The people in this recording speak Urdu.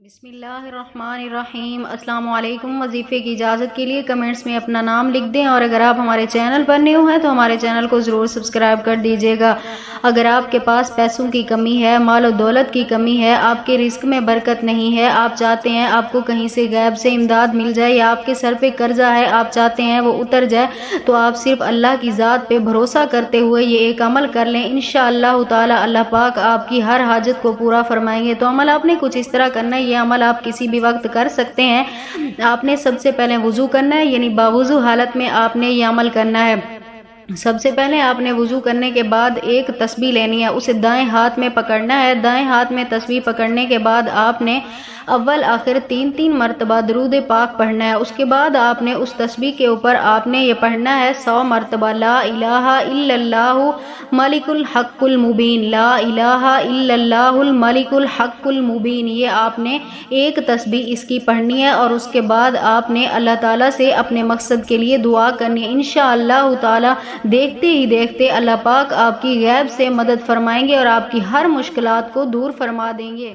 بسم اللہ الرحمن الرحیم۔ السلام علیکم۔ وظیفے کی اجازت کے لیے کمنٹس میں اپنا نام لکھ دیں، اور اگر آپ ہمارے چینل پر نیو ہیں تو ہمارے چینل کو ضرور سبسکرائب کر دیجیے گا۔ اگر آپ کے پاس پیسوں کی کمی ہے، مال و دولت کی کمی ہے، آپ کے رزق میں برکت نہیں ہے، آپ چاہتے ہیں آپ کو کہیں سے غیب سے امداد مل جائے، یا آپ کے سر پہ قرضہ ہے آپ چاہتے ہیں وہ اتر جائے، تو آپ صرف اللہ کی ذات پہ بھروسہ کرتے ہوئے یہ ایک عمل کر لیں۔ انشاءاللہ تعالی اللہ پاک آپ کی ہر حاجت کو پورا فرمائیں گے۔ تو عمل آپ نے کچھ اس طرح کرنا ہے، یہ عمل آپ کسی بھی وقت کر سکتے ہیں۔ آپ نے سب سے پہلے وضو کرنا ہے، یعنی باوضو حالت میں آپ نے یہ عمل کرنا ہے۔ سب سے پہلے آپ نے وضو کرنے کے بعد ایک تسبیح لینی ہے، اسے دائیں ہاتھ میں پکڑنا ہے۔ دائیں ہاتھ میں تسبیح پکڑنے کے بعد آپ نے اول آخر 3 مرتبہ درود پاک پڑھنا ہے۔ اس کے بعد آپ نے اس تسبیح کے اوپر آپ نے یہ پڑھنا ہے 100 مرتبہ لا الہ الا اللہ ملک الحق المبین، لا الہ الا اللہ الملک الحق المبین۔ یہ آپ نے ایک تسبیح اس کی پڑھنی ہے، اور اس کے بعد آپ نے اللہ تعالیٰ سے اپنے مقصد کے لیے دعا کرنی ہے۔ انشاءاللہ تعالیٰ دیکھتے ہی دیکھتے اللہ پاک آپ کی غیب سے مدد فرمائیں گے اور آپ کی ہر مشکلات کو دور فرما دیں گے۔